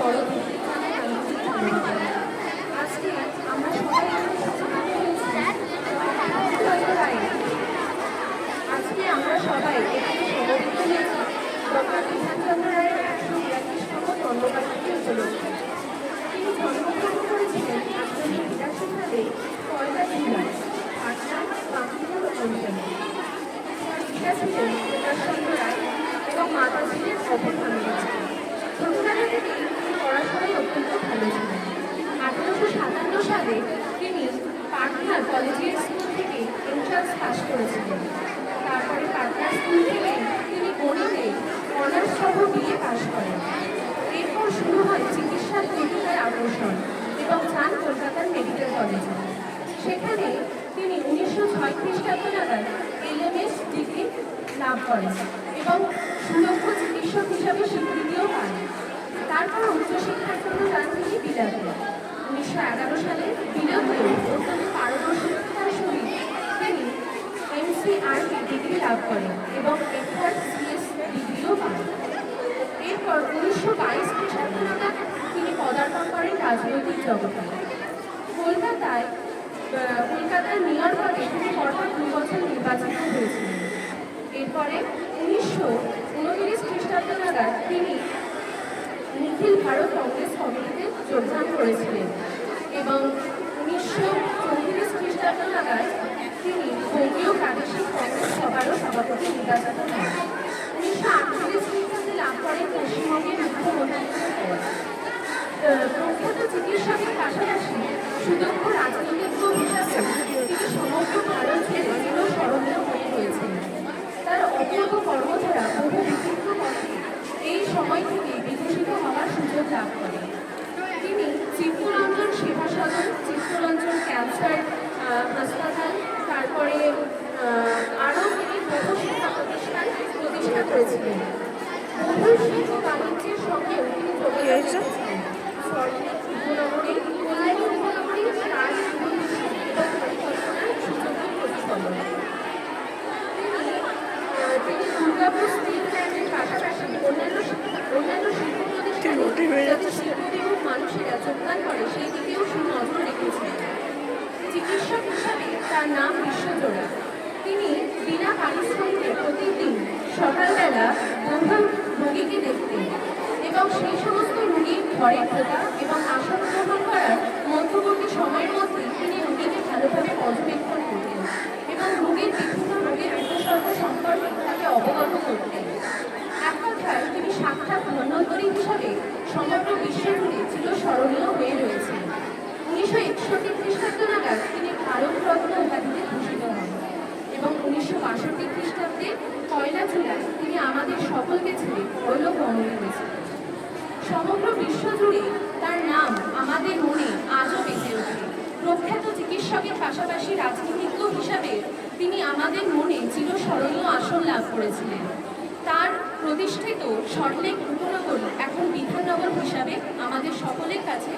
আজকে আমরা সবাই আজকে আমরা সবাই এখানে সমবেত হয়েছি ডক্টর বিধানচন্দ্র রায়ের ১৪২তম জন্মবার্ষিকী উপলক্ষে। তিনি জন্মগ্রহণ করেছিলেন ১৮৮২ সালে ১লা জুলাই পাটনা বাঁকুড়ার অঞ্চলে। তার পিতা ছিলেন প্রকাশচন্দ্র রায় এবং মাতা ছিলেন অপরভামিনী। ছোটবেলা থেকে তিনি পড়াশোনায় অত্যন্ত ভালো ছিলেন। ১৮৫৭ সালে তিনি পাটনার কলেজিয়েট স্কুল থেকে এন্ট্রান্স পাস করেছিলেন। তারপরে পাটনা স্কুল থেকে তিনি গণিতে অনার্স সহ বিএ পাস করেন। এরপর শুরু হয় চিকিৎসার প্রতি তার আকর্ষণ এবং যান কলকাতার মেডিকেল কলেজে। সেখানে তিনি ১৯০৬ খ্রিস্টাব্দ নাগাদ এলএমএস ডিগ্রি লাভ করেন এবং সুদক্ষ চিকিৎসক হিসাবে স্বীকৃতিও পান। তারপর উচ্চশিক্ষার জন্য যান তিনি বিলাতে। ১৯১১ সালে বিলাতে অত্যন্ত পারদর্শিতার সহিত তিনি এমসিআরপি ডিগ্রি লাভ করেন এবং এফআরসিএস ডিগ্রিও পান। এরপর ১৯২২ খ্রিস্টাব্দ নাগাদ তিনি পদার্পণ করেন রাজনৈতিক জগতে। কলকাতার মেয়র পদে তিনি পরপর ২ বছর নির্বাচিত হয়েছিলেন। এরপরে ১৯২৯ খ্রিস্টাব্দ নাগাদ তিনি নিখিল ভারত কংগ্রেস কমিটিতে যোগদান করেছিলেন এবং ১৯৩৪ খ্রিস্টাব্দ নাগাদ তিনি বঙ্গীয় প্রাদেশিক কংগ্রেস সভারও সভাপতি নির্বাচিত হন। ১৯৪৮ খ্রিস্টাব্দে লাভ করেন পশ্চিমবঙ্গের মুখ্যমন্ত্রীর পদ। প্রখ্যাত চিকিৎসকের পাশাপাশি সুদক্ষ রাজনীতিজ্ঞ হিসাবে তিনি সমগ্র ভারত জুড়ে চিরস্মরণীয় হয়ে রয়েছেন। তার অপূর্ব কর্মধারা বহু বিচিত্র পথে এই সময় থেকে বিকশিত হওয়ার সুযোগ লাভ করেন। তিনি চিত্তরঞ্জন সেবা সদন, চিত্তরঞ্জন ক্যান্সার হাসপাতাল, তারপরে আরও তিনি বহু শিক্ষা প্রতিষ্ঠান প্রতিষ্ঠা করেছিলেন। বহু শিল্প বাণিজ্যের সঙ্গেও তিনি যোগাযোগ রেখেছিলেন। উপনগরী, কল্যাণী উপনগরী, তার এবং পরিকল্পনার সুযোগ্য প্রতিফলন। তিনি দুর্গাপুর স্টিল প্ল্যান্টের পাশাপাশি অন্যান্য শিল্প প্রতিষ্ঠানে যাতে শিল্পবিমুখ মানুষেরা যোগদান করে সেই দিকেও সুনজর রেখেছিলেন। চিকিৎসক হিসাবে তার নাম বিশ্বজোড়া। তিনি বিনা পারিশ্রমিকে প্রতিদিন সকালবেলা বহু রোগীকে দেখতেন এবং সেই সমস্ত রোগীর ঘরে ঢোকা এবং আসন গ্রহণ করার মধ্যবর্তী সময়ের মধ্যে তিনি রোগীকে ভালোভাবে পর্যবেক্ষণ করতেন এবং রোগীর বিভিন্ন রোগের উপসর্গ সম্পর্কে তাকে অবগত করতেন। এক কথায় তিনি সাক্ষাৎ ধন্বন্তরী হিসাবে সমগ্র বিশ্ব জুড়ে চিরস্মরণীয় হয়ে রয়েছেন। ১৯৬১ খ্রিস্টাব্দ নাগাদ তিনি ভারতরত্ন উপাধিতে ভূষিত হন এবং ১৯৬২ খ্রিস্টাব্দে ১লা জুলাই তিনি আমাদের সকলকে ছেড়ে পরলোক গমন করেছিলেন। সমগ্র বিশ্ব জুড়ে তার নাম আমাদের মনে আজও বেঁচে ওঠে। প্রখ্যাত চিকিৎসকের পাশাপাশি রাজনীতিজ্ঞ হিসাবে তিনি আমাদের মনে চিরস্মরণীয় আসন লাভ করেছিলেন। তার প্রতিষ্ঠিত সল্টলেক উপনগরী এখন বিধাননগর হিসাবে আমাদের সকলের কাছে